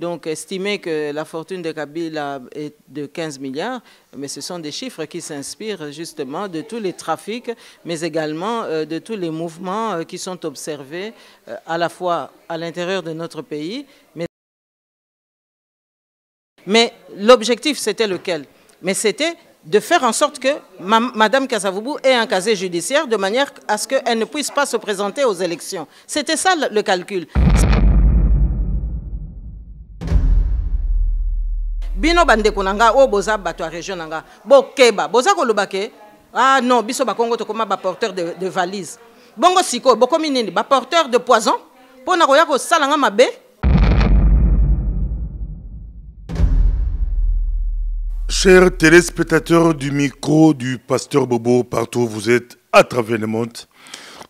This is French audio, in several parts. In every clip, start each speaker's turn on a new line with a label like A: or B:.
A: Donc, estimer que la fortune de Kabila est de 15 milliards, mais ce sont des chiffres qui s'inspirent justement de tous les trafics, mais également de tous les mouvements qui sont observés à la fois à l'intérieur de notre pays. Mais l'objectif, c'était lequel? Mais c'était de faire en sorte que Mme Kasavubu ait un casier judiciaire de manière à ce qu'elle ne puisse pas se présenter aux élections. C'était ça le calcul. Bino bandeko nanga o boza bato a région nanga bo keba boza ko lobake ah non biso ba Congo to koma ba porteur de valise bongo siko boko minini ba porteur de poison pona ko ya ko salanga mabe.
B: Chers téléspectateurs du micro du Pasteur Bobo, partout où vous êtes à travers le monde,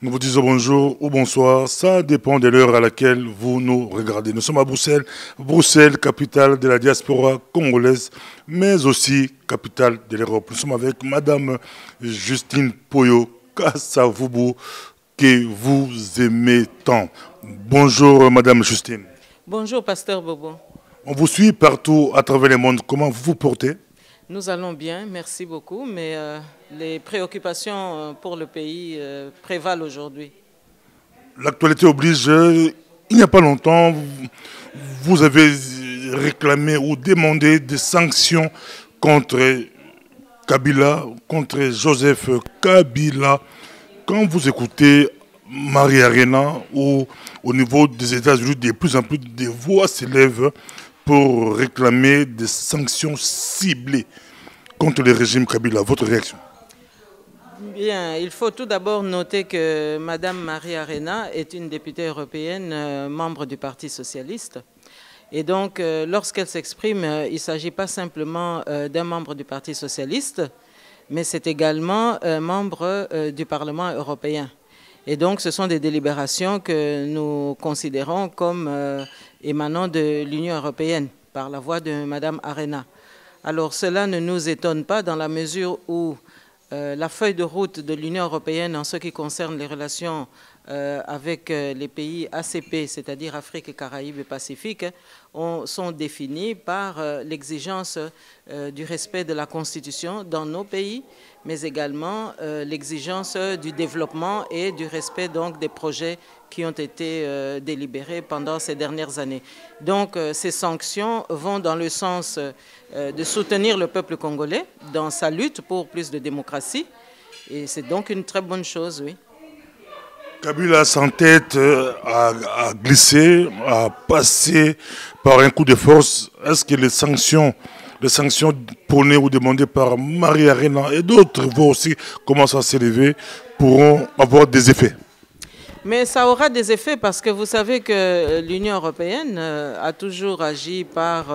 B: nous vous disons bonjour ou bonsoir, ça dépend de l'heure à laquelle vous nous regardez. Nous sommes à Bruxelles, Bruxelles, capitale de la diaspora congolaise, mais aussi capitale de l'Europe. Nous sommes avec Madame Justine Poyo Kasavubu, que vous aimez tant. Bonjour Madame Justine.
A: Bonjour Pasteur Bobo.
B: On vous suit partout à travers le monde. Comment vous vous portez?
A: Nous allons bien, merci beaucoup, mais les préoccupations pour le pays prévalent aujourd'hui.
B: L'actualité oblige, il n'y a pas longtemps, vous avez réclamé ou demandé des sanctions contre Kabila, contre Joseph Kabila. Quand vous écoutez Marie-Arena ou au niveau des États-Unis, de plus en plus de voix s'élèvent pour réclamer des sanctions ciblées contre le régime Kabila. Votre réaction?
A: Bien, il faut tout d'abord noter que Mme Marie-Arena est une députée européenne, membre du Parti socialiste. Et donc, lorsqu'elle s'exprime, il ne s'agit pas simplement d'un membre du Parti socialiste, mais c'est également un membre du Parlement européen. Et donc, ce sont des délibérations que nous considérons comme émanant de l'Union européenne, par la voix de Mme Arena. Alors, cela ne nous étonne pas dans la mesure où la feuille de route de l'Union européenne en ce qui concerne les relations avec les pays ACP, c'est-à-dire Afrique, Caraïbes et Pacifique, sont définis par l'exigence du respect de la Constitution dans nos pays, mais également l'exigence du développement et du respect donc des projets qui ont été délibérés pendant ces dernières années. Donc ces sanctions vont dans le sens de soutenir le peuple congolais dans sa lutte pour plus de démocratie, et c'est donc une très bonne chose, oui.
B: Kabila s'entête à glisser, à passer par un coup de force. Est-ce que les sanctions prônées ou demandées par Marie-Arena et d'autres vont aussi commencer à s'élever, pourront avoir des effets?
A: Mais ça aura des effets parce que vous savez que l'Union européenne a toujours agi par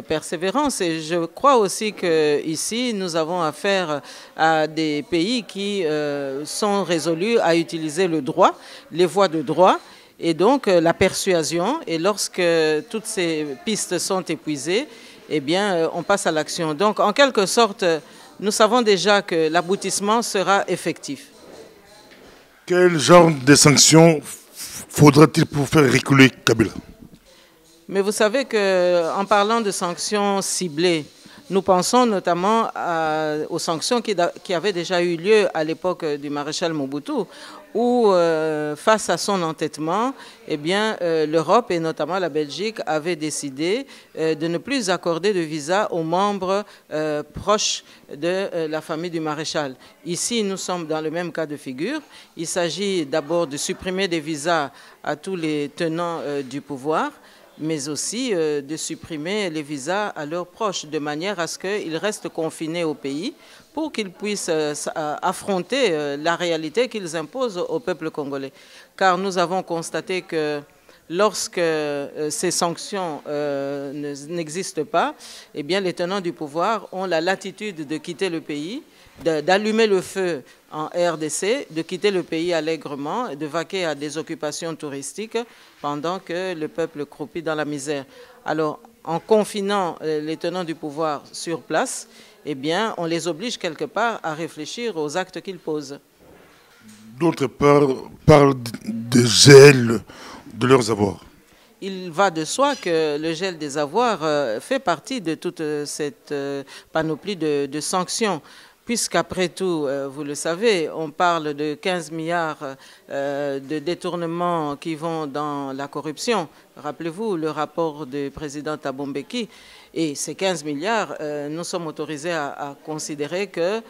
A: persévérance. Et je crois aussi qu'ici, nous avons affaire à des pays qui sont résolus à utiliser le droit, les voies de droit, et donc la persuasion. Et lorsque toutes ces pistes sont épuisées, eh bien, on passe à l'action. Donc, en quelque sorte, nous savons déjà que l'aboutissement sera effectif.
B: Quel genre de sanctions faudra-t-il pour faire reculer Kabila?
A: Mais vous savez qu'en parlant de sanctions ciblées, nous pensons notamment aux sanctions qui avaient déjà eu lieu à l'époque du maréchal Mobutu, où face à son entêtement, eh bien, l'Europe et notamment la Belgique avaient décidé de ne plus accorder de visa aux membres proches de la famille du maréchal. Ici, nous sommes dans le même cas de figure. Il s'agit d'abord de supprimer des visas à tous les tenants du pouvoir, mais aussi de supprimer les visas à leurs proches, de manière à ce qu'ils restent confinés au pays pour qu'ils puissent affronter la réalité qu'ils imposent au peuple congolais. Car nous avons constaté que lorsque ces sanctions n'existent pas, eh bien, les tenants du pouvoir ont la latitude de quitter le pays, d'allumer le feu en RDC, de quitter le pays allègrement, de vaquer à des occupations touristiques pendant que le peuple croupit dans la misère. Alors, en confinant les tenants du pouvoir sur place, eh bien, on les oblige quelque part à réfléchir aux actes qu'ils posent.
B: D'autre part, parlent de gel de leurs avoirs.
A: il va de soi que le gel des avoirs fait partie de toute cette panoplie de sanctions. Puisqu'après tout, vous le savez, on parle de 15 milliards de détournements qui vont dans la corruption. Rappelez-vous le rapport du président Thabo Mbeki. Et ces 15 milliards, nous sommes autorisés à considérer que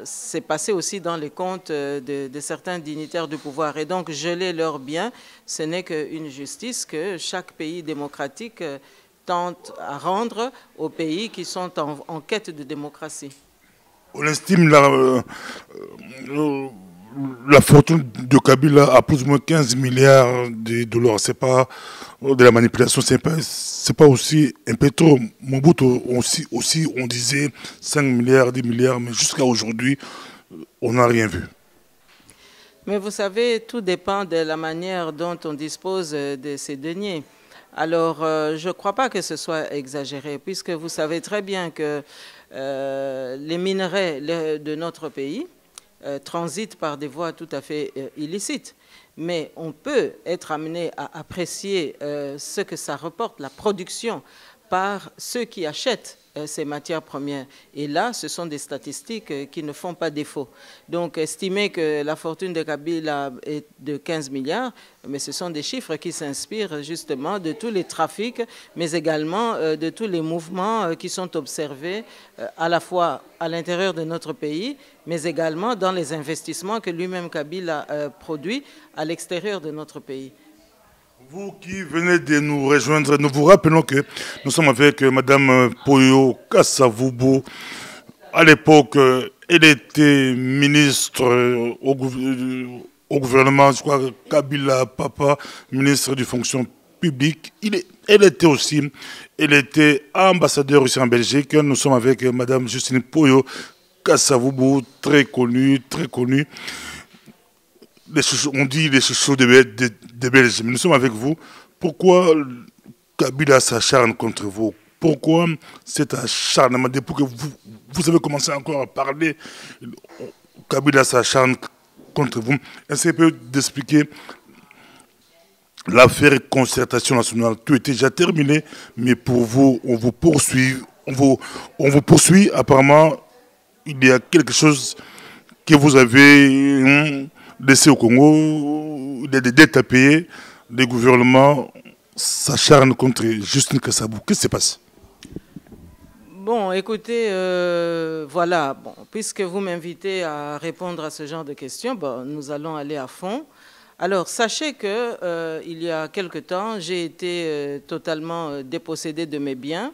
A: c'est passé aussi dans les comptes de certains dignitaires du pouvoir. Et donc, geler leurs biens, ce n'est qu'une justice que chaque pays démocratique tente à rendre aux pays qui sont en quête de démocratie.
B: On estime la fortune de Kabila à plus ou moins 15 milliards de dollars. C'est pas de la manipulation, c'est pas aussi un peu trop. Mobutu aussi, on disait 5 milliards, 10 milliards, mais jusqu'à aujourd'hui, on n'a rien vu.
A: Mais vous savez, tout dépend de la manière dont on dispose de ces deniers. Alors, je ne crois pas que ce soit exagéré, puisque vous savez très bien que les minerais de notre pays transitent par des voies tout à fait illicites. Mais on peut être amené à apprécier ce que ça reporte, la production, par ceux qui achètent ces matières premières. Et là, ce sont des statistiques qui ne font pas défaut. Donc, estimer que la fortune de Kabila est de 15 milliards, mais ce sont des chiffres qui s'inspirent justement de tous les trafics, mais également de tous les mouvements qui sont observés à la fois à l'intérieur de notre pays, mais également dans les investissements que lui-même Kabila produit à l'extérieur de notre pays.
B: Vous qui venez de nous rejoindre, nous vous rappelons que nous sommes avec Mme Poyo Kasavubu. À l'époque, elle était ministre au gouvernement, je crois, Kabila Papa, ministre de fonction publique. Elle était ambassadeur ici en Belgique. Nous sommes avec Mme Justine Poyo Kasavubu, très connue, très connue. On dit les chouchous des Belges, mais nous sommes avec vous. Pourquoi Kabila s'acharne contre vous? Pourquoi cet acharnement? Depuis que vous avez commencé encore à parler, Kabila s'acharne contre vous. Est-ce que vous pouvez d'expliquer l'affaire concertation nationale qui était déjà terminée, mais pour vous, on vous poursuit. On vous poursuit. Apparemment, il y a quelque chose que vous avez laissé au Congo, il y a des dettes à payer, les gouvernements s'acharnent contre Justine Kassabou. Qu'est-ce qui se passe?
A: Bon, écoutez, voilà, bon, puisque vous m'invitez à répondre à ce genre de questions, bon, nous allons aller à fond. Alors, sachez que il y a quelque temps, j'ai été totalement dépossédée de mes biens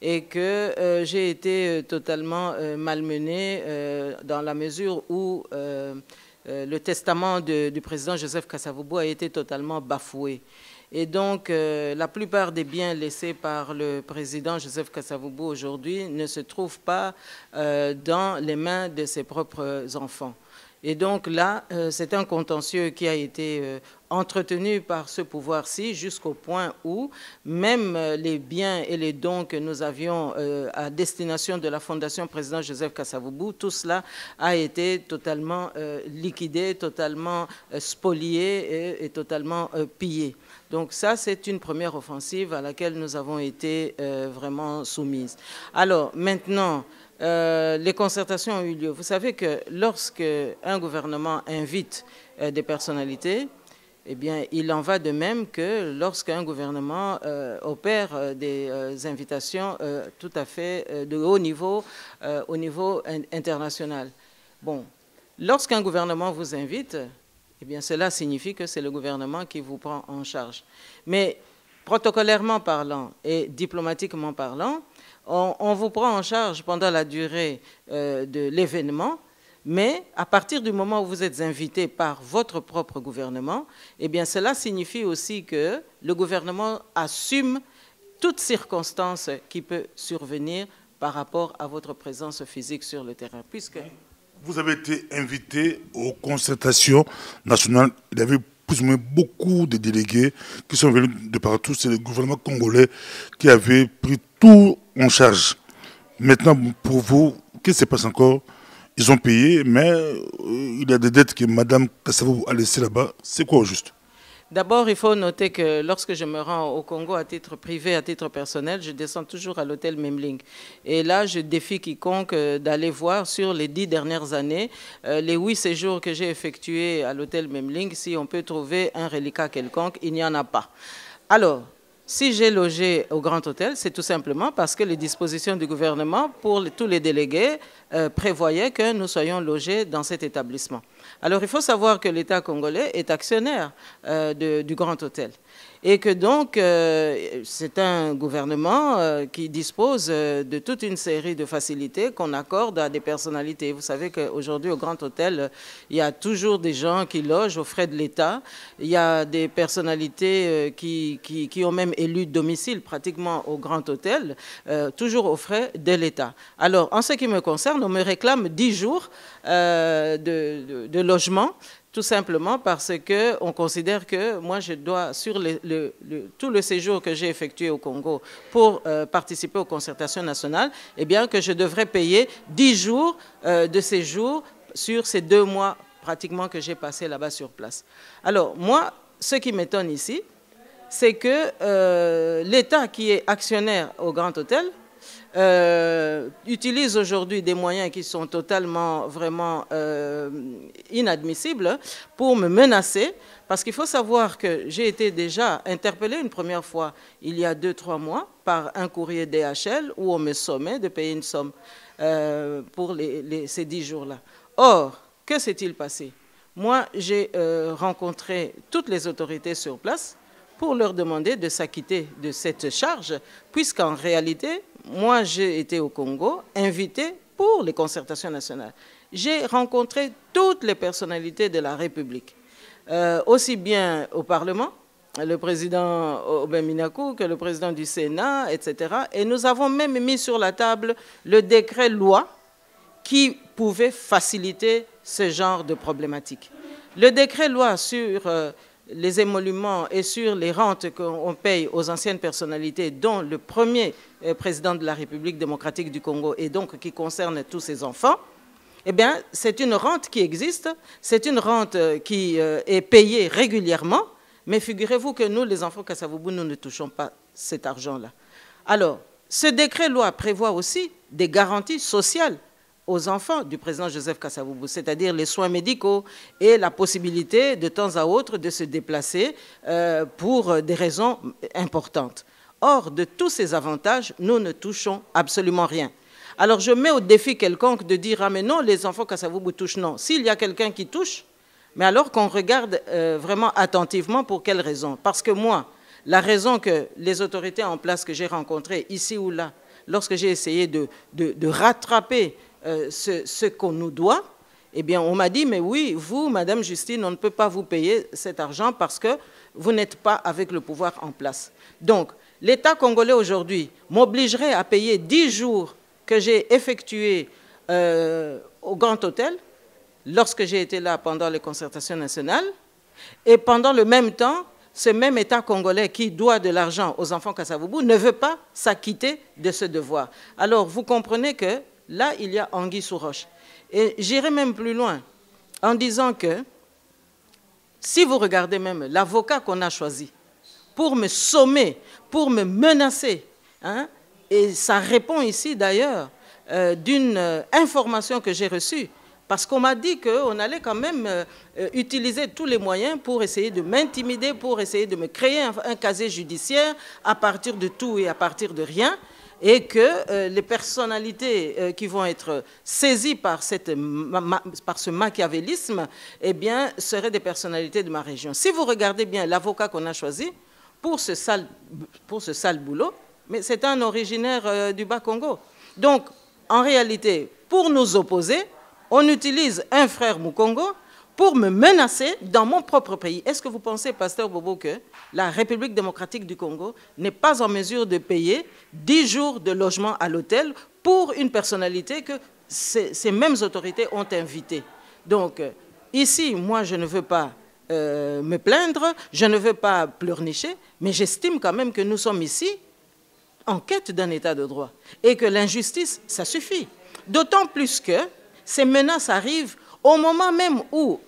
A: et que j'ai été totalement malmenée dans la mesure où le testament du président Joseph Kasavubu a été totalement bafoué. Et donc, la plupart des biens laissés par le président Joseph Kasavubu aujourd'hui ne se trouvent pas dans les mains de ses propres enfants. Et donc là, c'est un contentieux qui a été entretenu par ce pouvoir-ci jusqu'au point où même les biens et les dons que nous avions à destination de la Fondation Président Joseph Kasavubu, tout cela a été totalement liquidé, totalement spolié et totalement pillé. Donc ça, c'est une première offensive à laquelle nous avons été vraiment soumises. Alors maintenant, les concertations ont eu lieu. Vous savez que lorsque un gouvernement invite des personnalités, eh bien, il en va de même que lorsqu'un gouvernement opère des invitations tout à fait de haut niveau au niveau international. Bon, lorsqu'un gouvernement vous invite, eh bien, cela signifie que c'est le gouvernement qui vous prend en charge. Mais protocolairement parlant et diplomatiquement parlant, on vous prend en charge pendant la durée de l'événement, mais à partir du moment où vous êtes invité par votre propre gouvernement, eh bien cela signifie aussi que le gouvernement assume toute circonstance qui peut survenir par rapport à votre présence physique sur le terrain. Puisque
B: vous avez été invité aux concertations nationales. Il y avait plus ou moins beaucoup de délégués qui sont venus de partout. C'est le gouvernement congolais qui avait pris tout en charge. Maintenant, pour vous, qu'est-ce qui se passe encore? Ils ont payé, mais il y a des dettes que Mme Kassabou a laissées là-bas. C'est quoi au juste?
A: D'abord, il faut noter que lorsque je me rends au Congo à titre privé, à titre personnel, je descends toujours à l'hôtel Memling. Et là, je défie quiconque d'aller voir sur les 10 dernières années, les 8 séjours que j'ai effectués à l'hôtel Memling, si on peut trouver un reliquat quelconque, il n'y en a pas. Alors, si j'ai logé au Grand Hôtel, c'est tout simplement parce que les dispositions du gouvernement pour tous les délégués prévoyaient que nous soyons logés dans cet établissement. Alors, il faut savoir que l'État congolais est actionnaire du Grand Hôtel et que donc c'est un gouvernement qui dispose de toute une série de facilités qu'on accorde à des personnalités. Vous savez qu'aujourd'hui, au Grand Hôtel, il y a toujours des gens qui logent aux frais de l'État. Il y a des personnalités qui ont même élu domicile pratiquement au Grand Hôtel, toujours aux frais de l'État. Alors, en ce qui me concerne, on me réclame 10 jours de logement, tout simplement parce qu'on considère que moi, je dois, sur tout le séjour que j'ai effectué au Congo pour participer aux concertations nationales, eh bien, que je devrais payer 10 jours de séjour sur ces 2 mois pratiquement que j'ai passé là-bas sur place. Alors, moi, ce qui m'étonne ici, c'est que l'État qui est actionnaire au Grand Hôtel utilise aujourd'hui des moyens qui sont totalement, vraiment inadmissibles pour me menacer, parce qu'il faut savoir que j'ai été déjà interpellée une première fois, il y a 2-3 mois, par un courrier DHL où on me sommait de payer une somme pour ces 10 jours-là. Or, que s'est-il passé? Moi, j'ai rencontré toutes les autorités sur place pour leur demander de s'acquitter de cette charge, puisqu'en réalité, moi, j'ai été au Congo, invité pour les concertations nationales. J'ai rencontré toutes les personnalités de la République, aussi bien au Parlement, le président Aubin Minakou, que le président du Sénat, etc. Et nous avons même mis sur la table le décret-loi qui pouvait faciliter ce genre de problématique. Le décret-loi sur les émoluments et sur les rentes qu'on paye aux anciennes personnalités, dont le premier président de la République démocratique du Congo, et donc qui concerne tous ses enfants, eh bien, c'est une rente qui existe, c'est une rente qui est payée régulièrement, mais figurez-vous que nous, les enfants Kasavubu, nous ne touchons pas cet argent-là. Alors, ce décret-loi prévoit aussi des garanties sociales aux enfants du président Joseph Kasavubu, c'est-à-dire les soins médicaux et la possibilité de temps à autre de se déplacer pour des raisons importantes. Or, de tous ces avantages, nous ne touchons absolument rien. Alors, je mets au défi quelconque de dire « Ah, mais non, les enfants Kasavubu touchent, non ». S'il y a quelqu'un qui touche, mais alors qu'on regarde vraiment attentivement pour quelle raison. Parce que moi, la raison que les autorités en place que j'ai rencontrées ici ou là, lorsque j'ai essayé de rattraper ce qu'on nous doit, eh bien, on m'a dit, mais oui, vous, Madame Justine, on ne peut pas vous payer cet argent parce que vous n'êtes pas avec le pouvoir en place. Donc, l'État congolais aujourd'hui m'obligerait à payer 10 jours que j'ai effectués au Grand Hôtel, lorsque j'ai été là pendant les concertations nationales, et pendant le même temps, ce même État congolais qui doit de l'argent aux enfants Kasavubu ne veut pas s'acquitter de ce devoir. Alors, vous comprenez que là, il y a anguille sous roche. Et j'irai même plus loin en disant que si vous regardez même l'avocat qu'on a choisi pour me sommer, pour me menacer, hein, et ça répond ici d'ailleurs d'une information que j'ai reçue, parce qu'on m'a dit qu'on allait quand même utiliser tous les moyens pour essayer de m'intimider, pour essayer de me créer un casier judiciaire à partir de tout et à partir de rien, et que les personnalités qui vont être saisies par ce machiavélisme, eh bien, seraient des personnalités de ma région. Si vous regardez bien l'avocat qu'on a choisi pour ce sale boulot, mais c'est un originaire du Bas-Congo. Donc, en réalité, pour nous opposer, on utilise un frère Mukongo pour me menacer dans mon propre pays. Est-ce que vous pensez, Pasteur Bobo, que la République démocratique du Congo n'est pas en mesure de payer 10 jours de logement à l'hôtel pour une personnalité que ces mêmes autorités ont invitée? Donc, ici, moi, je ne veux pas me plaindre, je ne veux pas pleurnicher, mais j'estime quand même que nous sommes ici en quête d'un état de droit et que l'injustice, ça suffit. D'autant plus que ces menaces arrivent au moment même où,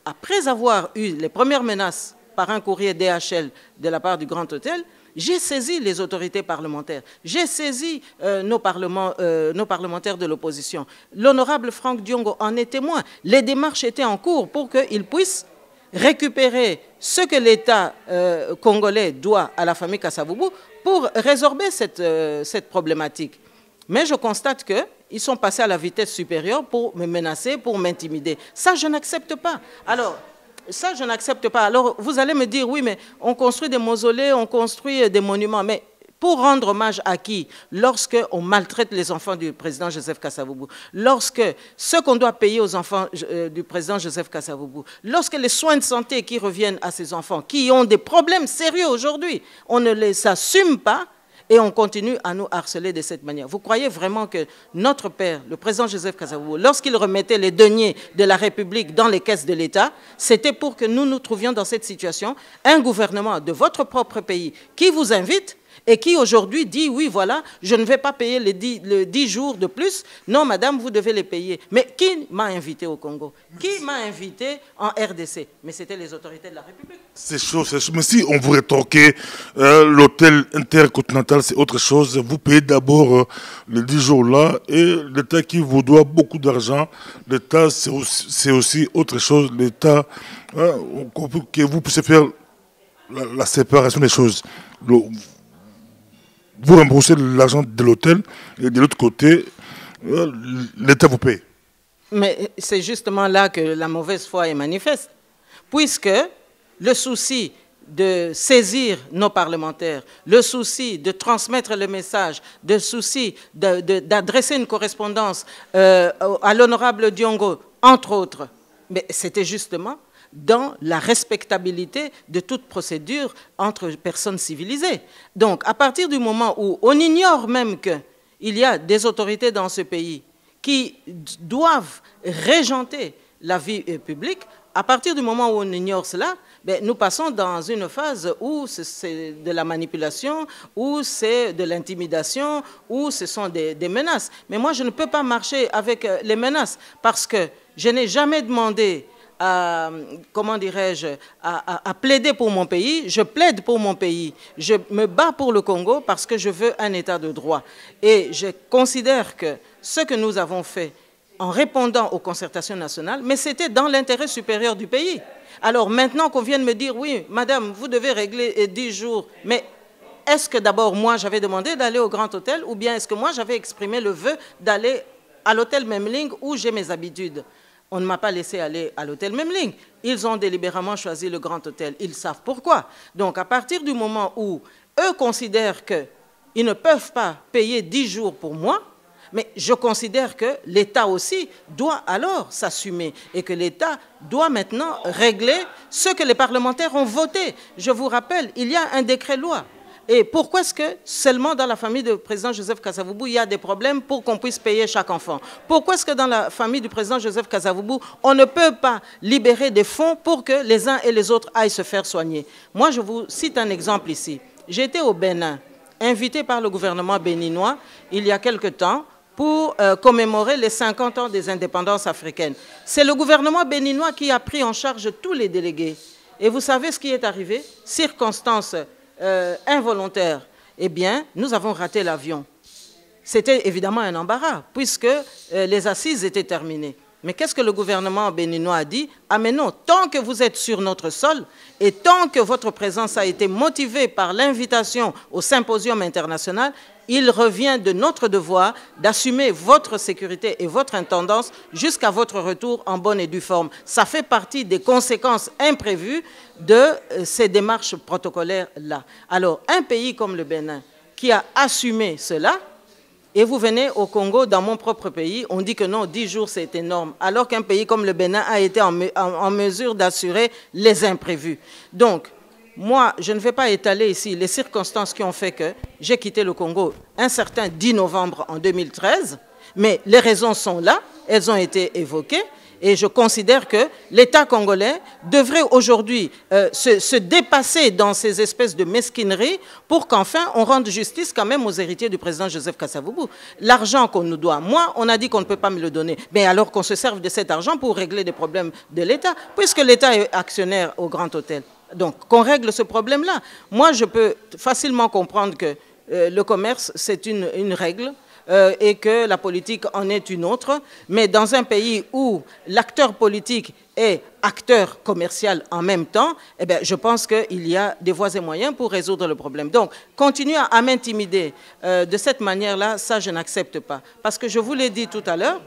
A: après avoir eu les premières menaces par un courrier DHL de la part du Grand Hôtel, j'ai saisi les autorités parlementaires, j'ai saisi nos parlementaires de l'opposition. L'honorable Franck Diongo en est témoin. Les démarches étaient en cours pour qu'ils puissent récupérer ce que l'État congolais doit à la famille Kasavubu pour résorber cette problématique. Mais je constate qu'ils sont passés à la vitesse supérieure pour me menacer, pour m'intimider. Ça, je n'accepte pas. Alors, ça, je n'accepte pas. Alors, vous allez me dire, oui, mais on construit des mausolées, on construit des monuments. Mais pour rendre hommage à qui? Lorsqu'on maltraite les enfants du président Joseph Kasavubu, lorsque ce qu'on doit payer aux enfants du président Joseph Kasavubu, lorsque les soins de santé qui reviennent à ces enfants, qui ont des problèmes sérieux aujourd'hui, on ne les assume pas, et on continue à nous harceler de cette manière. Vous croyez vraiment que notre père, le président Joseph Kasavubu, lorsqu'il remettait les deniers de la République dans les caisses de l'État, c'était pour que nous nous trouvions dans cette situation, un gouvernement de votre propre pays qui vous invite et qui aujourd'hui dit, oui, voilà, je ne vais pas payer les 10 jours de plus. Non, madame, vous devez les payer. Mais qui m'a invité au Congo? Qui m'a invité en RDC? Mais c'était les autorités de la République.
B: C'est chaud, c'est chaud. Mais si on vous rétorquait, l'hôtel intercontinental, c'est autre chose. Vous payez d'abord les 10 jours là, et l'État qui vous doit beaucoup d'argent, l'État, c'est aussi autre chose. L'État, que vous puissiez faire la séparation des choses. Vous remboursez l'argent de l'hôtel et de l'autre côté, l'État vous paye.
A: Mais c'est justement là que la mauvaise foi est manifeste. Puisque le souci de saisir nos parlementaires, le souci de transmettre le message, le souci d'adresser une correspondance à l'honorable Diongo, entre autres, mais c'était justement dans la respectabilité de toute procédure entre personnes civilisées. Donc, à partir du moment où on ignore même qu'il y a des autorités dans ce pays qui doivent régenter la vie publique, à partir du moment où on ignore cela, ben, nous passons dans une phase où c'est de la manipulation, où c'est de l'intimidation, où ce sont des menaces. Mais moi, je ne peux pas marcher avec les menaces parce que je n'ai jamais demandé comment dirais-je, à plaider pour mon pays. Je plaide pour mon pays. Je me bats pour le Congo parce que je veux un état de droit. Et je considère que ce que nous avons fait en répondant aux concertations nationales, mais c'était dans l'intérêt supérieur du pays. Alors maintenant qu'on vient de me dire, oui, madame, vous devez régler 10 jours, mais est-ce que d'abord moi j'avais demandé d'aller au Grand Hôtel ou bien est-ce que moi j'avais exprimé le vœu d'aller à l'hôtel Memling où j'ai mes habitudes? On ne m'a pas laissé aller à l'hôtel Memling. Ils ont délibérément choisi le Grand Hôtel. Ils savent pourquoi. Donc, à partir du moment où eux considèrent qu'ils ne peuvent pas payer 10 jours pour moi, mais je considère que l'État aussi doit alors s'assumer et que l'État doit maintenant régler ce que les parlementaires ont voté. Je vous rappelle, il y a un décret-loi. Et pourquoi est-ce que seulement dans la famille du président Joseph Kasavubu, il y a des problèmes pour qu'on puisse payer chaque enfant? Pourquoi est-ce que dans la famille du président Joseph Kasavubu, on ne peut pas libérer des fonds pour que les uns et les autres aillent se faire soigner? Moi, je vous cite un exemple ici. J'étais au Bénin, invité par le gouvernement béninois il y a quelque temps pour commémorer les 50 ans des indépendances africaines. C'est le gouvernement béninois qui a pris en charge tous les délégués. Et vous savez ce qui est arrivé? Circonstance involontaire, eh bien, nous avons raté l'avion. C'était évidemment un embarras, puisque les assises étaient terminées. Mais qu'est-ce que le gouvernement béninois a dit? Ah mais non, tant que vous êtes sur notre sol, et tant que votre présence a été motivée par l'invitation au symposium international, il revient de notre devoir d'assumer votre sécurité et votre intendance jusqu'à votre retour en bonne et due forme. Ça fait partie des conséquences imprévues de ces démarches protocolaires-là. Alors, un pays comme le Bénin qui a assumé cela, et vous venez au Congo, dans mon propre pays, on dit que non, 10 jours c'est énorme, alors qu'un pays comme le Bénin a été en mesure d'assurer les imprévus. Donc, moi, je ne vais pas étaler ici les circonstances qui ont fait que j'ai quitté le Congo un certain 10 novembre en 2013, mais les raisons sont là, elles ont été évoquées, et je considère que l'État congolais devrait aujourd'hui se dépasser dans ces espèces de mesquineries pour qu'enfin on rende justice quand même aux héritiers du président Joseph Kasavubu. L'argent qu'on nous doit, moi, on a dit qu'on ne peut pas me le donner, mais alors qu'on se serve de cet argent pour régler des problèmes de l'État, puisque l'État est actionnaire au Grand Hôtel. Donc, qu'on règle ce problème-là. Moi, je peux facilement comprendre que le commerce, c'est une règle et que la politique en est une autre. Mais dans un pays où l'acteur politique est acteur commercial en même temps, eh bien, je pense qu'il y a des voies et moyens pour résoudre le problème. Donc, continuer à m'intimider de cette manière-là, ça, je n'accepte pas. Parce que je vous l'ai dit tout à l'heure,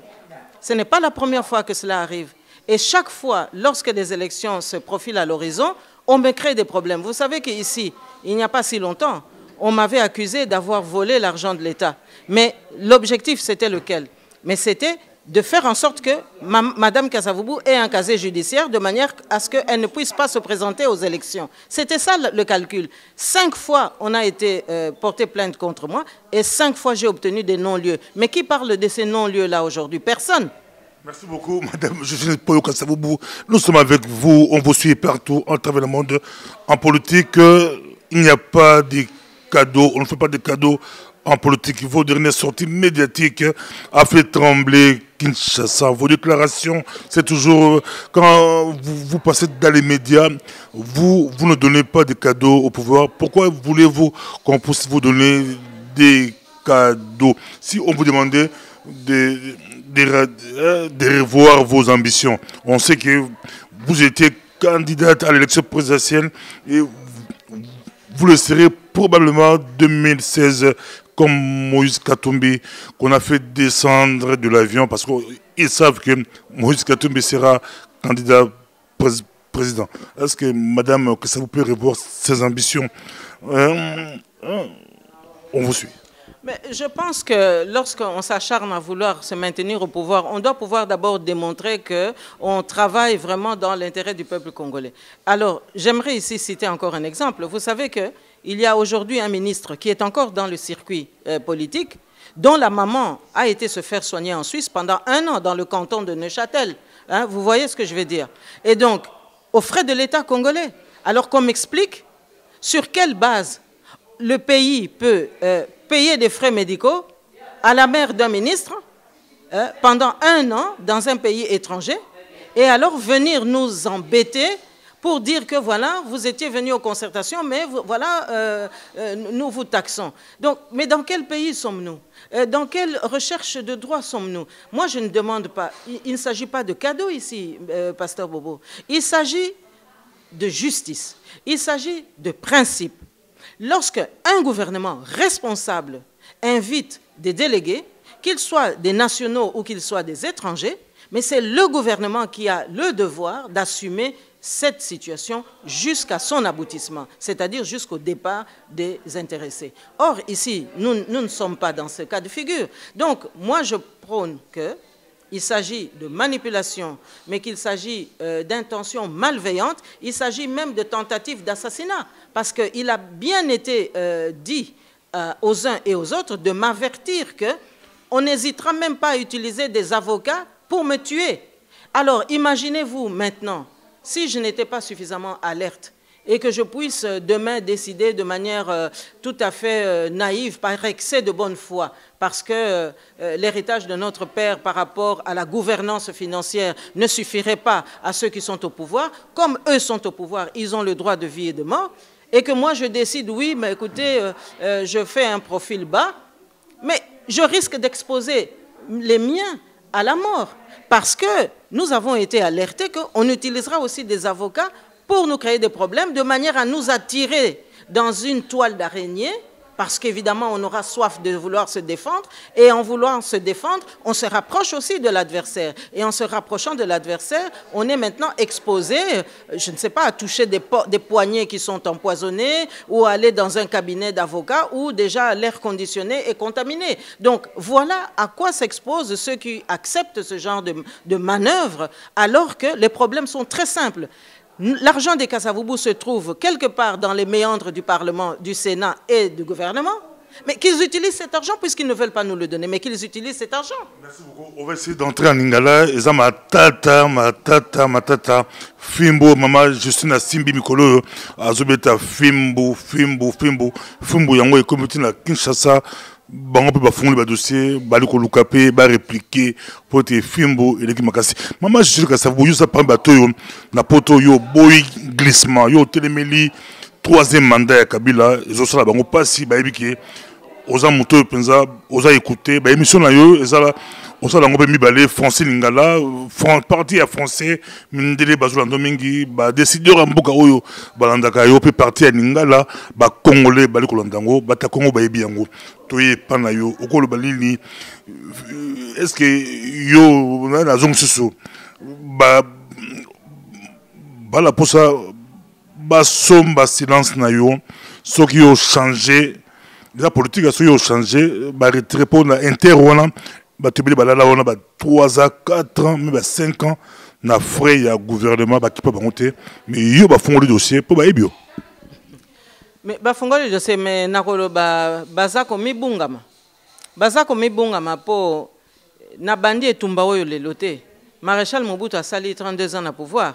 A: ce n'est pas la première fois que cela arrive. Et chaque fois, lorsque des élections se profilent à l'horizon, on me crée des problèmes. Vous savez qu'ici, il n'y a pas si longtemps, on m'avait accusé d'avoir volé l'argent de l'État. Mais l'objectif, c'était lequel? Mais c'était de faire en sorte que Mme Kasavubu ait un casier judiciaire de manière à ce qu'elle ne puisse pas se présenter aux élections. C'était ça le calcul. 5 fois, on a été porté plainte contre moi et 5 fois, j'ai obtenu des non-lieux. Mais qui parle de ces non-lieux-là aujourd'hui? Personne.
B: Merci beaucoup, Madame Jocelyne Poyo Kasavubu. Nous sommes avec vous, on vous suit partout, à travers le monde. En politique, il n'y a pas de cadeaux, on ne fait pas de cadeaux en politique. Vos dernières sorties médiatiques a fait trembler Kinshasa. Vos déclarations, c'est toujours, quand vous passez dans les médias, vous ne donnez pas de cadeaux au pouvoir. Pourquoi voulez-vous qu'on puisse vous donner des cadeaux? Si on vous demandait de revoir vos ambitions. On sait que vous étiez candidate à l'élection présidentielle et vous le serez probablement en 2016 comme Moïse Katumbi, qu'on a fait descendre de l'avion parce qu'ils savent que Moïse Katumbi sera candidat président. Est-ce que Madame, que ça vous peut revoir ses ambitions? On vous suit.
A: Mais je pense que lorsqu'on s'acharne à vouloir se maintenir au pouvoir, on doit pouvoir d'abord démontrer qu'on travaille vraiment dans l'intérêt du peuple congolais. Alors, j'aimerais ici citer encore un exemple. Vous savez qu'il y a aujourd'hui un ministre qui est encore dans le circuit politique, dont la maman a été se faire soigner en Suisse pendant 1 an dans le canton de Neuchâtel. Hein, vous voyez ce que je veux dire? Et donc, aux frais de l'État congolais. Alors qu'on m'explique sur quelle base le pays peut payer des frais médicaux à la mère d'un ministre pendant 1 an dans un pays étranger et alors venir nous embêter pour dire que voilà, vous étiez venu aux concertations, mais voilà, nous vous taxons. Donc, mais dans quel pays sommes-nous? Dans quelle recherche de droit sommes-nous? Moi, je ne demande pas, il ne s'agit pas de cadeaux ici, Pasteur Bobo. Il s'agit de justice, il s'agit de principe. Lorsque un gouvernement responsable invite des délégués, qu'ils soient des nationaux ou qu'ils soient des étrangers, mais c'est le gouvernement qui a le devoir d'assumer cette situation jusqu'à son aboutissement, c'est-à-dire jusqu'au départ des intéressés. Or, ici, nous ne sommes pas dans ce cas de figure. Donc, moi, je prône qu'il s'agit de manipulation, mais qu'il s'agit d'intentions malveillantes, il s'agit même de tentatives d'assassinat, parce qu'il a bien été dit aux uns et aux autres de m'avertir qu'on n'hésitera même pas à utiliser des avocats pour me tuer. Alors, imaginez-vous maintenant, si je n'étais pas suffisamment alerte et que je puisse demain décider de manière tout à fait naïve, par excès de bonne foi, parce que l'héritage de notre père par rapport à la gouvernance financière ne suffirait pas à ceux qui sont au pouvoir, comme eux sont au pouvoir, ils ont le droit de vie et de mort, et que moi je décide, oui, mais écoutez, je fais un profil bas, mais je risque d'exposer les miens à la mort, parce que nous avons été alertés qu'on utilisera aussi des avocats pour nous créer des problèmes, de manière à nous attirer dans une toile d'araignée, parce qu'évidemment, on aura soif de vouloir se défendre, et en voulant se défendre, on se rapproche aussi de l'adversaire. Et en se rapprochant de l'adversaire, on est maintenant exposé, je ne sais pas, à toucher des poignets qui sont empoisonnés, ou à aller dans un cabinet d'avocats où déjà l'air conditionné est contaminé. Donc voilà à quoi s'exposent ceux qui acceptent ce genre de manœuvre, alors que les problèmes sont très simples. L'argent des Kasavubu se trouve quelque part dans les méandres du Parlement, du Sénat et du gouvernement, mais qu'ils utilisent cet argent puisqu'ils ne veulent pas nous le donner, mais qu'ils utilisent cet argent.
B: Merci beaucoup. On va essayer d'entrer en Lingala. Et ça, ma tata, Fimbo, maman Justine Simbi Mikolo, Azobeta, Fimbo, yango et comité na Kinshasa, bango pe ba fongoli ba dossier bali ko lukape ba répliquer pour te fimbo et qui makasi maman je suis que ça vous ça prend bateau yo na poto yo boy glissement yo telemeli troisième mandat ya Kabila ils ont ça bango pasi ba ebiki oza moto penza oza écouter ba émission na yo ezala on sala ngo pe mibale français lingala parti ya français mindele bazolando mingi ba décideur ya mboka oyo balandaka yo pe parti ya lingala ba congolais bali kolandango bata Congo ba yebi yango toye pana yo okolo balini est-ce que yo na zong susu ba la posa ba somba silence na yo soki yo changer la politique a yo changer ba retrait pour na inter wana batubili balala wana ba 3 à 4 ans même 5 ans na frais ya gouvernement ba kipa bangote mais yo ba fongoli dossier pour ba ebio
A: mais ba fongoli dossier mais nakolo bazako mibungama po na bandi etumba oyo lelote Maréchal Mobutu asali 32 ans na pouvoir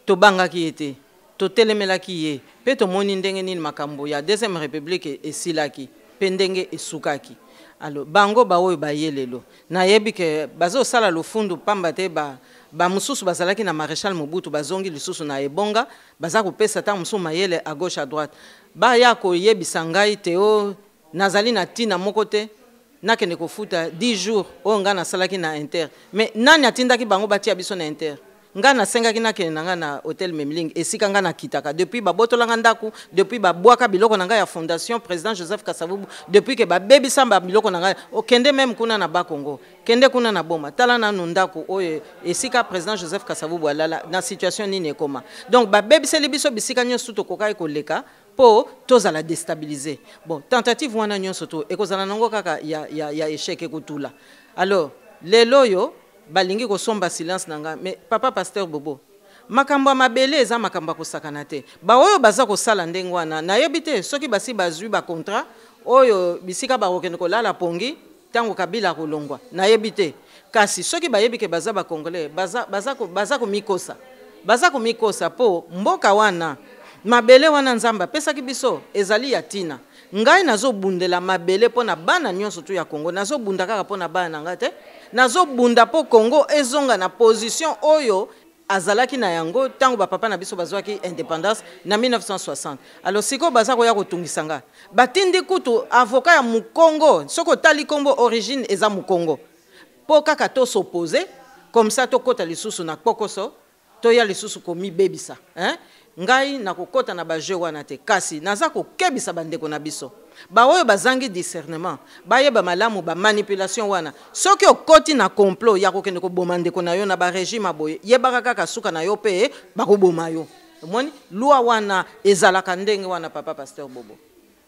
A: to banga ki ete to telemela ki ye pe to moni ndenge nini makambo ya deuxième république esilaki pendenge esukaki. Alors, bango ba oyo ba yelelo. Na yebi ke bazo sala lufundu pamba te ba mususu bazalaki na Maréchal Mobutu bazongi lisusu na ebonga baza kopesa ta musu mayele à gauche à droite. Ba ya ko yebisa ngai teo nazali na tina moko te nakende kofuta 10 jours o nga na salaki na Inter. Mais nani atindaki bango batia biso na Inter? Nga na senga kina kenanga na hôtel Memling esika nga na kitaka depuis ba botolanga ndaku depuis ba bwaka biloko nanga ya fondation président Joseph Kasavubu depuis que ba baby samba biloko nanga o kende même kuna na Bakongo kende kuna na Boma tala na ndaku oye esika président Joseph Kasavubu alala na situation nini ekoma donc ba baby seli biso bisika nyoso to kokai koleka po tozala déstabiliser bon tentative wana nyoso to ekozala nango kaka ya échec ekutula alors lelo yo balingi ko somba silence nanga mais papa pasteur Bobo makambo mabele eza makambo ko sakana te ba oyo baza ko sala ndengwana na yebite soki basi bazui ba contrat oyo bisika ba kokene ko lala pongi tango Kabila kolongwa na yebite kasi soki ba yebike baza ba congolais baza ko mikosa po mboka wana mabele wana nzamba pesa ki biso ezali ya tina ngai nazo bundela mabele pona bana nyonso tu ya Congo nazo bunda kaka pona bana ngate nazo bunda po Congo ezonga na position oyo azalaki na yango tango ba papa na biso bazwaki indépendance na 1960 alors siko baza ko ya kotungisanga batindi kutu avocat ya Mukongo soko tali kombo origine eza Mukongo po kaka to s'opposer comme ça to kota lisusu na kokoso to ya lisusu komi bebisa hein ngai na kokota na ba jeu wana te kasi naza ko kebisa bandeko na biso ba oyo bazangi discernement ba yeba malamu ba manipulation wana soki okoti na complot ya kokende ko boma ndeko na yo na ba régime aboye yebaka kaka suka na yo pe ba ko boma yo moni loi wana ezalaka ndenge wana papa pasteur Bobo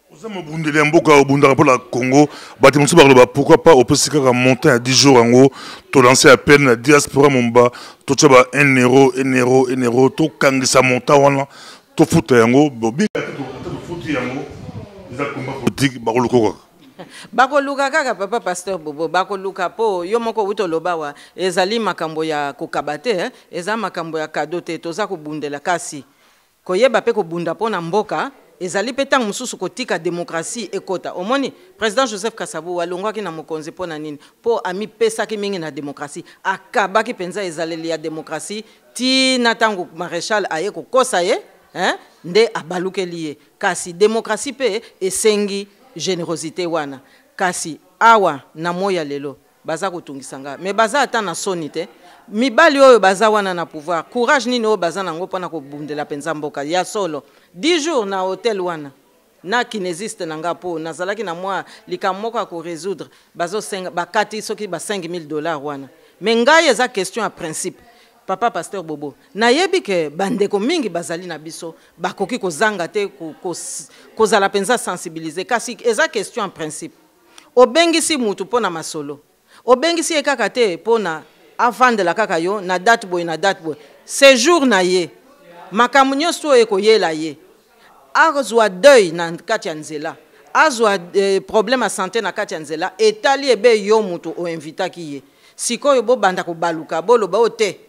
B: Oza mabundeli mboka obundaka pour la Congo bati musu bakoloba pourquoi pas opesika ka monter à 10 jours ango to lancer appel na diaspora momba to tshaba 1 euro to kangisa monta wana to futa yango bobi to futi yango za komba politique bakoluka
A: bakoluka kaka papa pasteur Bobo bakoluka po yo moko utoloba wa ezali makambo ya kokabate eza makambo ya cadeau te toza kobundela kasi koyeba pe kobunda pona mboka ezali petang mususu kotika démocratie ekota omoni président Joseph Kasavubu alongwaki na mokonzi pona nini po ami pesaki mingi na démocratie akabaki penza ezaleli ya démocratie ti na tango maréchal aye kokosa ye nde abalukeli ye kasi démocratie pe esengi générosité wana kasi awa na moya lelo baza kotungisanga mais baza ata na soni te mibali oyo baza wana na pouvoir courage nini oyo baza nango pona kobundela penza mboka ya solo 10 jours na hôtel wana na kinésiste nanga po nazalaki na moi likamoko ko résoudre bazo senga bakati soki ba $5,000 wana mais ngai eza question à principe papa pasteur Bobo na yebi ke bandeko mingi bazali na biso bakoki kozanga te kozala penza sensibiliser kasi eza question en principe obengisi mutu pona masolo obengisi ekaka te pona avant de la kaka yo na date boy séjour na ye makambo nyonso ekoyela ye azwa deuil na kati ya nzela azwa problème à santé na kati ya nzela etali ebe yo mutu o invitaki ye sikoyo bo banda ko baluka boloba ote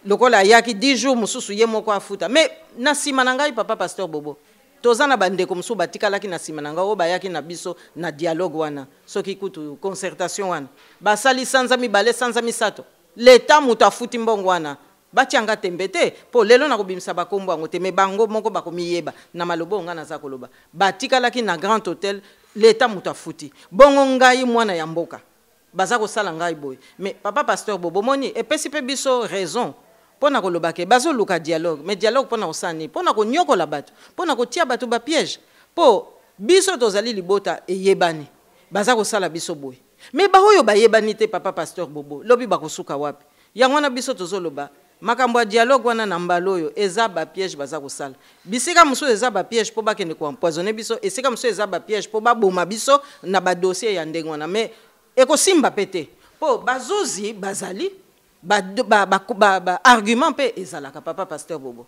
A: lokola yaki 10 jours mususu ye moko afuta mais na sima na ngai papa pasteur Bobo tozana bandeko musu batikalaki na sima nanga o bayaki na biso na dialogue wana soki kutu concertation wana basali sanza mibale sanza misato l'État mutafuti mbongo wana batianga tembe te po lelo na kobimisa bakombo yango te me bango moko bakomiyeba na malobo nga naza koloba batikalaki na Grand Hôtel l'État mutafuti bongo ngai mwana ya mboka baza kosala ngai boy mais papa pasteur Bobo moni epesi pe biso raison pona koloba ke bazo luka dialogue mais dialogue pona osani pona ko nyokola bato pona ko tia bato ba piège po biso tozali libota eyebani baza kosala biso boy mais ba oyo bayebani te papa pasteur Bobo lobi bakosuka wapi yango na biso tozoloba makambo ya dialogue wana na mbala oyo eza ba piège baza kosala bisika musu eza ba piège po bakende ko empoisonner biso esika musu eza ba piège po baboma biso na ba dossier ya ndenge wana mais ekosimba pete po bazuzi bazali argument pe ezalaka papa pasteur Bobo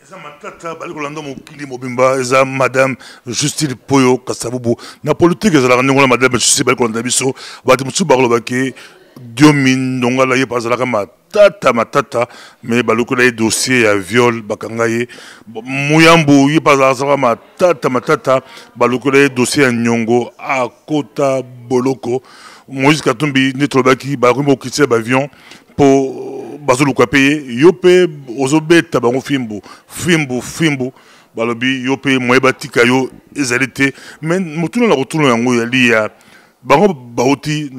B: eza matata bali kolanda mokili mobimba eza madame Justine Poyo Kasavubu na politique ezalaka ndenge wana madame Justine bali kolanda biso bati musu bakolobaki Diomi Ndongala ye bazalaka matata mais balokola ye dossier ya viol bakanga ye Muyambu ye bazalaka matata balokola ye dossier ya nyongo akota boloko Moïse Katumbi netrobaki bakombo okitse bavion po bazoluka paye yope ozobeta bango fimbu balobi yope moyeba tika yo ezalite mais mutuna na kotuna yango yali ya bango bauti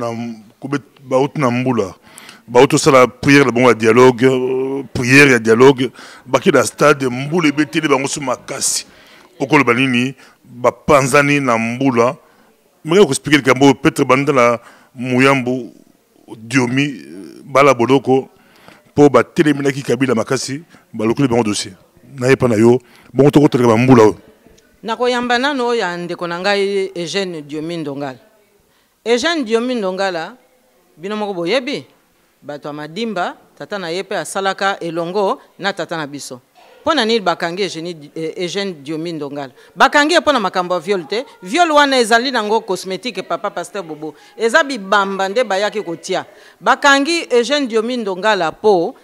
B: na mbula bauto sala prière la bongo dialogue prière ya dialogue baki da stade mbula beteli bango su makasi okolo banini bapanzani na mbula mais ko expliquer kambo peut-être banda la Muyambu Diomi bala boloko po ba teleminaki Kabila makasi balokole bango dossier na yepa na yo bongo to ko teleka mbula
A: na koyamba nano ya ndeko na ngai Eugène Diomi Ndongala Eugène Diomi Ndongala bino moko boyebi bato madimba tata na yepe asalaka elongo na tata na biso pona nil bakangi Eugène Diomi Ndongala bakangi pona makambo viol te viol wana ezali nango cosmétique papa pasteur Bobo eza bibamba nde bayaki kotia bakangi Eugène Diomi Ndongala po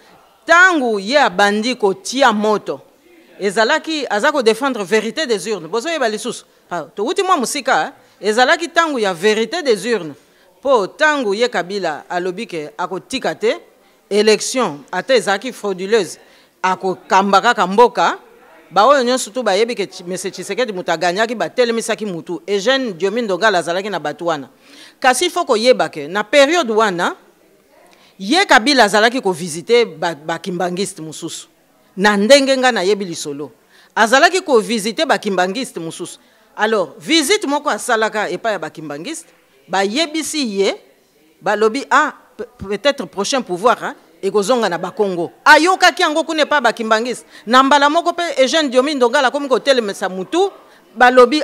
A: tangu ye abandi kotia moto ezalaki azako défendre vérité des urnes bozo yeba lisusu to uti mwa musika ezalaki tangu ya vérité des urnes po tangu ye Kabila alobike akotika te élection ate ezalaki frauduleuse ako kambaka kamboka ba oyo nyonso tu bayebi ke Monsieur Tshisekedi mutaganyaki batelemisaki mutu Eugène Diomi Ndongala azalaki na batu wana kasi foko yeba ke na période wana ye Kabila azalaki ko visiter ba kimbangiste mususu na ndenge nga na yebi lisolo azalaki ko visiter ba kimbangiste mususu alors visite moko asalaka epa ya ba kimbangiste ba yebisi ye ba lobi peut-être prochain pouvoir hein ekozonga na bakongo ayokaki yango kune pa bakimbangisi na mbala moko pe Eugène Diomi Ndongala komi kotelemesa mutu balobi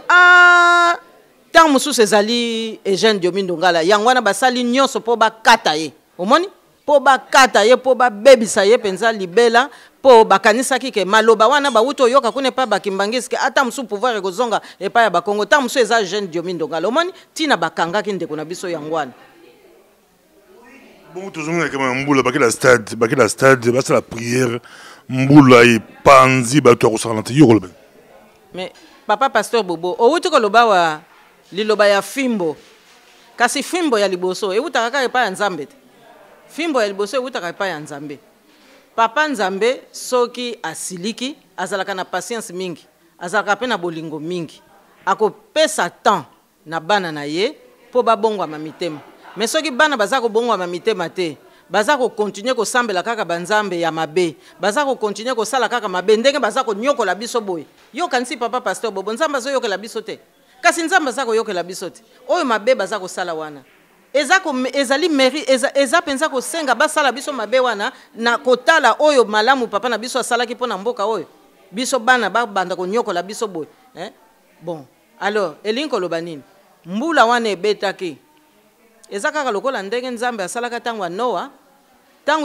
A: tant mususu ezali Eugène Diomi Ndongala yango wana basali nyonso po bakata ye omoni po bakata ye po babebisa ye penza libela po bakanisaki ke maloba wana bauto yoka kune pa bakimbangisi ke ata musu pouvoir ekozonga epa ya bakongo tant musu eza Eugène Diomi Ndongala omoni tina bakangaki ndeko na biso yango wana.
B: Bon, toujours mbula baki la stade basa la prière mbula et panzi ba to ko salante yo kolbe
A: mais papa pasteur Bobo o wuti koloba wa liloba ya fimbo kasi fimbo ya liboso e utaka epa ya nzambe fimbo ya liboso e utaka epa ya nzambe papa nzambe soki asiliki azalaka na patience mingi azalaka pe na bolingo mingi akopesa temps na bana na ye po babongwa mamitema mais soki bana bazako bongwa mamitema te bazako continuer ko sambela kaka banzambe ya mabe bazako continuer ko sala kaka mabe ndenge bazako nyokola biso boye yo kanisi papa pasteur Bobo nzamba zo yokela biso te kasi nzamba zako yokela biso te oyo mabe bazako sala wana ezako ezali meri eza penza ko senga basala biso mabe wana na kotala oyo malamu papa na biso asalaki pona mboka oyo biso bana banda ko nyokola biso boye bon alors elinko lobanini mbula wana ebetaki ezaka lokola ndenge nzambe asalaka tangu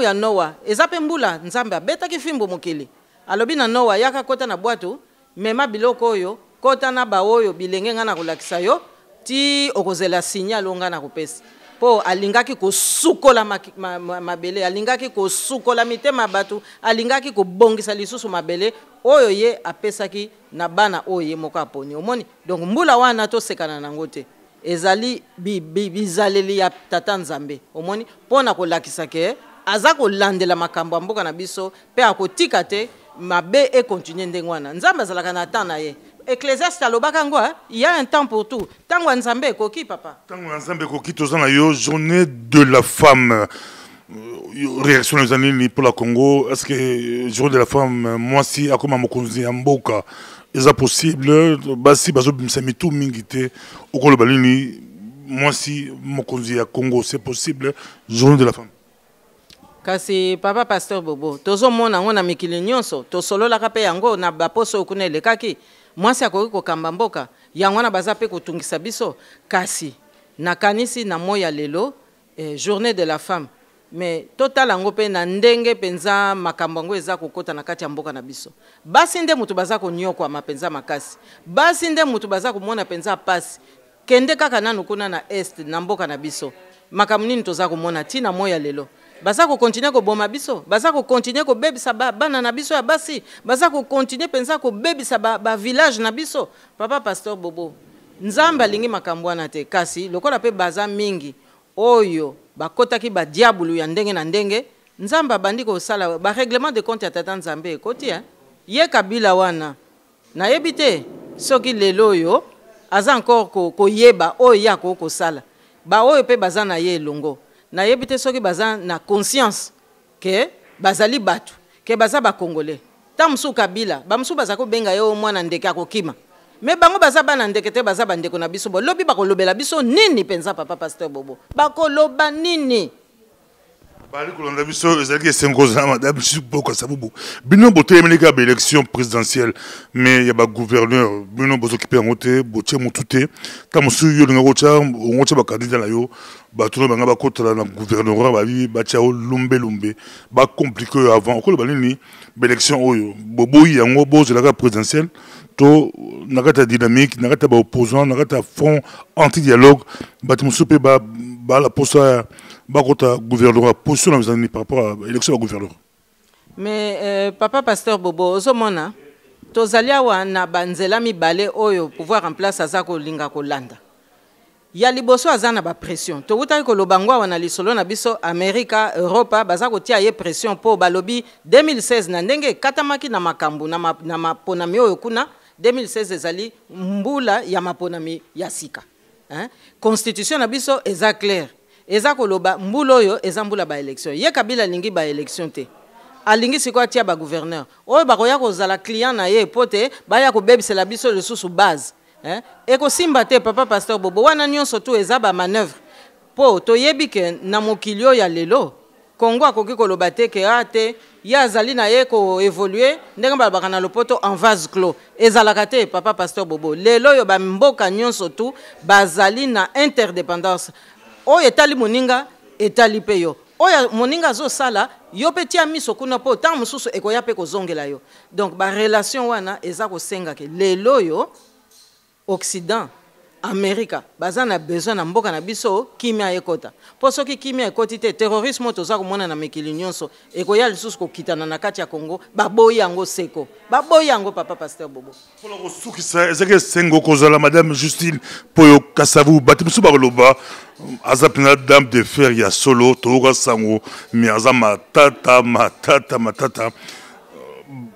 A: ya Noa ezape mbula nzambe abetaki fimbo mokili alobi na Noa yaka kota na bwato mema biloko oyo kota na ba oyo bilenge nga na kolakisa yo ti okozela signal nga na kopesa po alingaki ko sukola mabele, alingaki ko sukola mitema batu, alingaki ko bongisa lisusu mabele oyo ye apesaki na bana oyo moko aponi. Omoni donc mbula wana to sekana nango te. Ezali bizaleli ya tata Nzambe. Omoni pona ko lakisa ke aza ko landela makambo mboka na biso pe akotika te mabe e continuer ndenge wana. Nzambe azalaka na temps na ye. Ecclésiaste alobaka ngo, il y a un temps pour tout. Tango Nzambe koki papa.
B: Tango Nzambe koki tozana yo journée de la femme. Réaction les années pour la Congo. Est-ce que journée de la femme moi si akoma mokonzi ya mboka est possible basi bazo bimsami tout mingité okolo balini moi si mokonzi ya Congo c'est possible journée de la femme.
A: Kasi papa pasteur Bobo tozo mona ngona mikili nyonso to solola ka pe yango na baposo okunele kaki mwasi akoki kokamba mboka yango na baza pe kotungisa biso kasi na kanisi na moya lelo journée de la femme mais total yango pe na ndenge penza makambo yango eza kokota na kati ya mboka na biso basi nde mutu baza konyokwa mapenza makasi basi nde mutu baza komona penza pasi kende kaka nanu kuna na est na mboka na biso makambo nini toza komona tina moya lelo baza ko continuer ko boma biso baza ko continuer ko bebisa bana na biso ya basi baza ko continuer penza ko bebisa ba village na biso papa pasteur Bobo Nzambe alingi makambo wana te kasi lokola pe baza mingi oyo bakotaki ba diabulu ya ndenge na ndenge Nzambe abandi ko sala ba règlement de compte ya tata Nzambe ekoti ye Kabila wana na yebite soki lelo yo aza encore ko yeba oyo ya ko sala ba oyo pe baza na ye longo na yebite soki baza na conscience ke bazali batu ke baza ba congolais tamsu Kabila bamsu baza ko benga yo mwana ndeke akokima me bango baza bana ndeke te baza bandeko na biso bo lobi bakolobela biso nini penza papa pasteur Bobo bakoloba nini
B: bali kolanda biso ezaki esengoza madame Boka Sabubu bino botemeleka ba élection présidentielle mais ya ba gouverneur bino bozokipe ngote botie mutute tamusu yo ngako cha ngocha ba candidat na yo batuno banga bakotala na gouvernement babi bachao lumbe ba compliqué avant ko ba nini ba élection oyo boboyi yango bozela présidentielle to nakata dynamique nakata ba opposant nakata fond anti dialogue batimusu pe ba la posa bakota gouvernement position na bizani par rapport à l'élection du gouvernement.
A: Mais papa pasteur Bobo ozomona tozali awa na banzela mibale oyo pouvoir en place azako linga kolanda. Ya liboso azana ba pression. To utaki kolobango awa na lisolo na biso Amerika, Europa bazako tia ye pression po balobi 2016 na ndenge katamaki na makambu na maponami oyo kuna 2016 ezali mbula ya maponami ya sika. Constitution na biso eza clair. Eza koloba mbula oyo eza mbula ba élection. Ye Kabila lingi ba élection te. Alingi siko tia ba gouverneur. Oyo bakoya kozala client na ye pote baya ko bebisela biso le sous base. Eko simba te papa pasteur Bobo wana nyonso tu eza ba manœuvre. Po toyebi ke na mokilio ya lelo Congo akoki koloba te ke ate ya azali na ye ko évoluer ndenge balabaka na lopoto en vase clos ezalaka te papa pasteur Bobo lelo yo ba mboka nyonso tu bazali na interdépendance oyo etali moninga etali pe yo oyo moninga zo sala yo pe tia miso kuna po tant mususu ekoya pe kozongela yo donc ba relation wana eza ko senga ke lelo yo Occident Amerika bazana besoin na mboka na biso kimia ekota po soki kimia ekoti te terrorisme toza komona na mikili nyonso ekoya lisusu kokitana na kati ya Congo baboyi yango seko baboyi yango papa pasteur Bobo
B: pour la sukisa ezeke sengo kozala madame Justine Poyo Kasavu batimusu bakoloba azapina dame de fer ya solo toka sango mi azama matata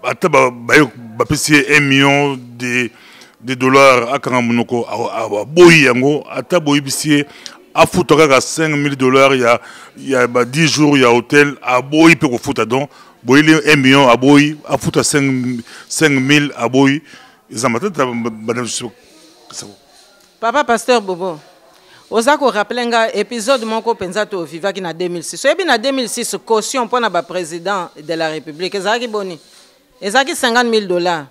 B: ata bapesi 1 million de dollars à Kangamunoko à Boyango, à Taboïbissier, à Foutaka 5 000 dollars, il y a 10 jours, il y a hôtel, à Boy, pour Foutadon, Boy, 1 million à Boy, à Fouta 5 000 à Boy.
A: Papa Pasteur Bobo, Osako rappelenga épisode moko penzato vivaki na 2006. Et bien na 2006, caution pour le président de la République, ezaki boni. Ezaki 50 000 dollars.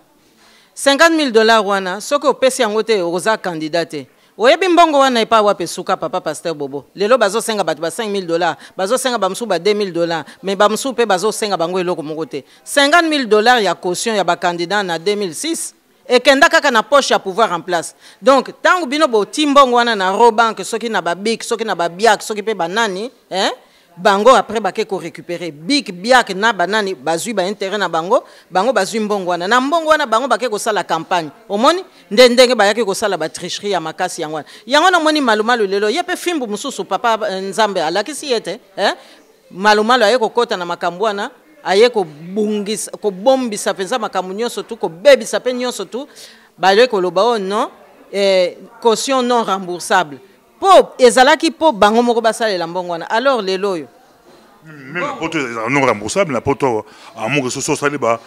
A: 50 000 dollars wana soko opesi yango te oza candidat oyebi mbongo wana epa wape suka papa pasteur Bobo lelo bazo senga batu ba 5 000 dollars bazo senga bamsu ba 2 000 dollars mais bamsu pe bazo senga bango eloko moko te 50 000 dollars ya caution ya ba candidat na 2006 et kenda kaka na poche à pouvoir en place. Donc tant que bino bo timbongo wana na robank soki na ba bik soki na ba biak soki pe banani hein bango après ba ko récupérer bik biak na banani bazui ba intérêt na bango bazui mbongo wana na mbongo wana bango ko sala campagne omoni ndenge ba ko sala ba tricherie ya makasi yango na moni malumalu lelo yepe fimbu mususu papa nzambe alakisi yete hein malumalu ayeko kota na makambwana aye ko bungisa ko bombisa penza makambo nyonso tu ko bebisa pe nyonso tu bale ko loba non caution non remboursable po ezalaki po bango moko basalela mbongo wana alors lelo yo
B: mais la poto non remboursable la poto amongo so saliba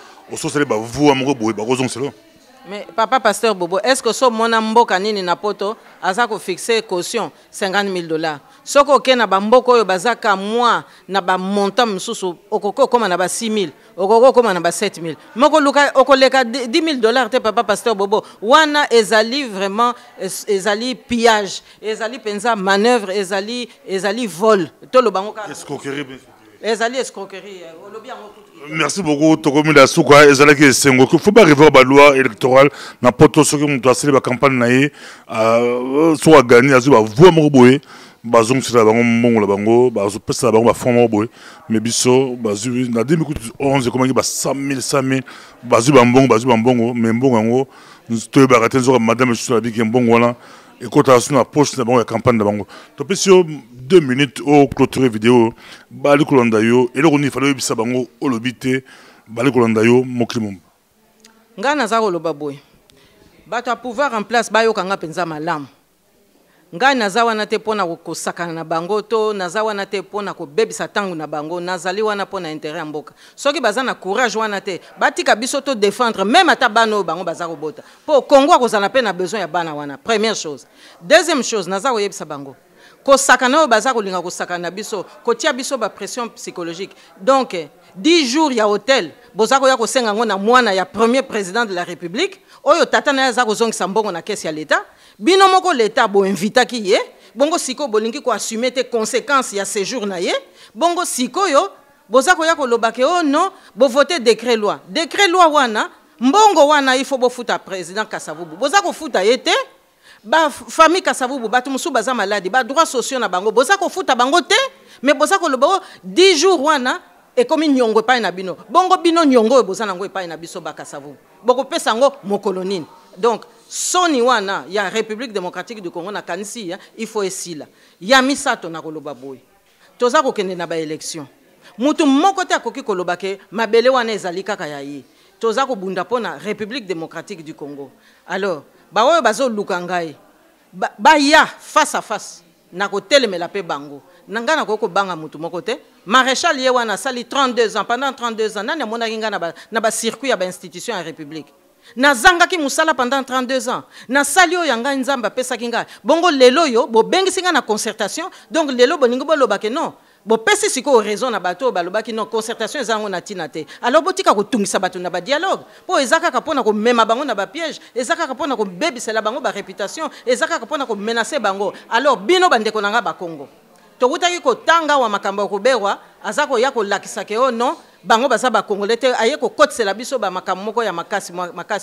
B: vous amongo boye ba kozong selo.
A: Mais papa pasteur Bobo, est-ce que ce mon mboka nini na poto azako fixer caution $50,000? Soko ke na bamboko yo bazaka moi na ba montant msusu okoko koma na ba 6,000, okoko koma na ba 7,000. Moko luka okoleka $10,000 te papa pasteur Bobo. Wana ezali vraiment ezali pillage, ezali penza manœuvre, ezali vol. To lo bango ka
B: escroquerie.
A: Ezali escroquerie.
B: Merci beaucoup. Tokomi la souka ezalaki esengo. Il faut pas arriver à la loi électorale na poto soki mutu asali ba campagne na ye so a gagné azu ba voix moko boye bazong sila bango mbongo la bango bazo pesa bango ba fond moko boye mais biso bazu na 2011 komaki ba 100,000 bazu ba mbongo mais mbongo yango to ba raté zo madame sur la biki mbongo wana et quand on a sur la poche de la campagne de bango to pesio 2 minutes au clôturer vidéo bali kolanda yo et le roni fallait bisa bango au lobité bali kolanda yo moklimum
A: ngana za koloba boy bato a pouvoir en place bayo kanga penza malamu ngai naza wana te pona kosakana na bango to naza wana te pona kobebisa tangu na bango nazali wana pona intérêt ya mboka soki baza na courage wana te batika biso to défendre même ata bana oyo bango baza kobota po Congo akozala pe na besoin ya bana wana première chose deuxième chose naza koyebisa bango kosakana oyo baza kolinga kosakana na biso kotia biso ba pression psychologique donc 10 jours ya hôtel boza koya kosenga ngo na mwana ya premier président de la République oyo tata na za kozongisa mbongo na caisse ya l'état bino moko l'état bo invita ki ye bongo siko bolingi ko assumer te conséquences ya séjour na ye bongo siko yo boza koya koloba ke oh non bo voter décret loi wana mbongo wana il faut bo futa président Kasavubu boza ko futa ye te ba famille Kasavubu batu musu baza maladi ba droits sociaux na bango boza ko futa bango te mais boza ko loba 10 jours wana et comme nyongo pa na bino bongo bino nyongo boza nango pa na biso ba Kasavubu boko pesa ngo mokolonine donc soni wana ya République démocratique du Congo na kanisi ya il faut esila ya misato na koloba boy toza ko kende na ba élection mutu moko te akoki koloba ke mabele wana ezali kaka ya ye toza ko bunda pona République démocratique du Congo alors ba oyo bazo luka ngai ba ya face à face na ko telemela pe bango nanga na ko banga mutu moko te maréchal ye wana sali 32 ans pendant 32 ans nani mona kinga na ba circuit ya ba institution ya République nazanga ki musala pendant 32 ans na salio yanga nzamba pesa kinga bongo lelo yo bo bengisinga na concertation donc lelo boningo boloba ke non bo pesi siko raison na bato baloba ki non concertation ezango na tinate alors botika ko tungisa bato na ba dialogue po ezaka kapona ko mema bango na ba piège ezaka kapona ko bebisela bango ba réputation ezaka kapona ko menacer bango alors bino bandeko nanga ba Congo tokutaki ko tanga wa makambo ko berwa azako ya ko lakisa ke oh non bango baza ba Congolais te aye ko kotsela biso ba makambo moko ya makasi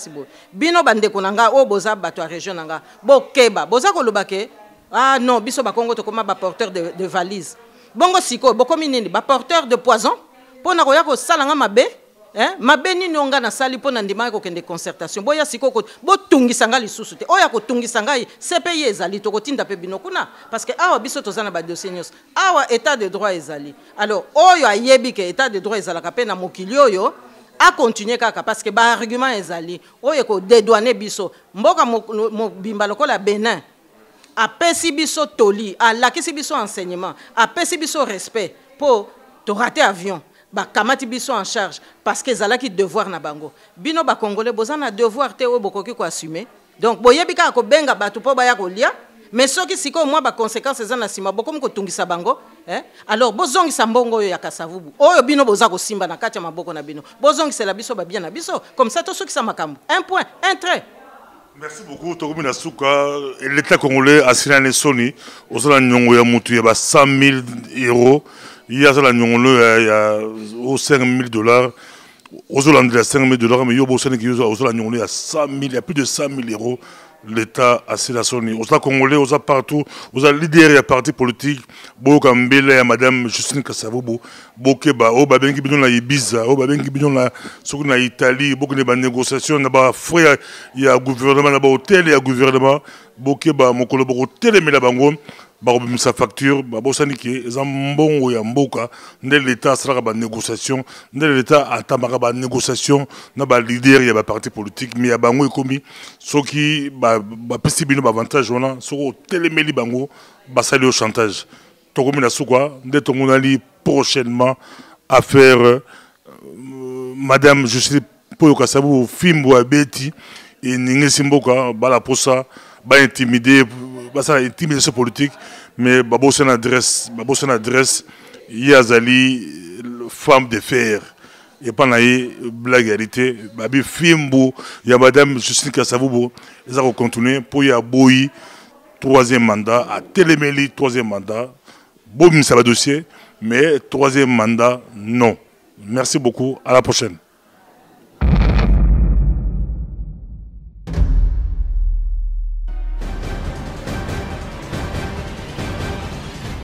A: bo bino bandeko nanga o boza bato ya région nanga bo keba boza ko lobake ah non biso ba Congo to koma ba porteur de valise bongo siko bokomi nini ba porteur de poison pona ko ya ko salanga mabe mabe nini onga na sali pona ndima ko kende concertation boya siko ko bo tungisa nga lisusu te oya ko tungisa ngai CPI ezali to ko tinda pe bino kuna parce que awa biso tozana ba dossier nyos awa état de droit ezali alors oyo ayebi ke état de droit ezala ka pe na mokili oyo a continuer kaka parce que ba argument ezali oyo ko dédouaner biso mboka mobimba lokola Benin apesi biso toli alakisi biso enseignement apesi biso respect po to rater avion ba kamati biso en charge parce que zalaki devoir na bango bino ba Congolais bozana devoir te o bokoki ko assumer donc boyebi ka ko benga batu po ba ya ko lia mais soki siko moi ba conséquences za na sima bokomi ko tungisa bango alors bozongisa mbongo yo ya Kasavubu oyo bino boza ko simba na kati ya maboko na bino bozongisela biso ba bien na biso comme ça to soki sa makambo un point un trait.
B: Merci beaucoup. Tokomi na suka l'État congolais a signé les Sony osala nyongo ya mutu ya ba 100,000 €. Il y a ça la nyongolo ya $5,000 aux Hollandais à 5 000 $, mais aux Hollandais à 100 000, il y a plus de 100 000 €. L'État a cédé à son niveau. Aux Congolais, aux partout, aux leaders et partis politiques, Boka Mbele, Madame Justine Kassavobo, Bokeba, au Babengi Bidon la Ibiza, au Babengi Bidon la Sokuna Italie, beaucoup de négociations, n'a frère, il y a gouvernement, n'a pas hôtel, il y a gouvernement, Bokeba, mon collaborateur, Télémé Bango, sa facture, Babosani, Zambon ou Yamboka, l'État sera en négociation, l'État attend en négociation, n'a pas leader, il y a parti politique, mais il y a Bango et Komi, ceux qui, possible avantage, on a, ceux qui téléméli Bango, basali au chantage. Tokomi la soukwa, dès ton prochainement à faire Madame, je sais pas, Kassabou, Fimbo Abeti, et Ningesimboka, Balaposa, intimider, intimidation politique, mais Babo son adresse, Yazali, femme de fer. Et pas la réalité, Babi Fimbo, il y a Madame Justine Kassabou, ils ont continué pour y avoir troisième mandat, à Téléméli, troisième mandat. Bon, ça va dossier, mais troisième mandat, non. Merci beaucoup, à la prochaine.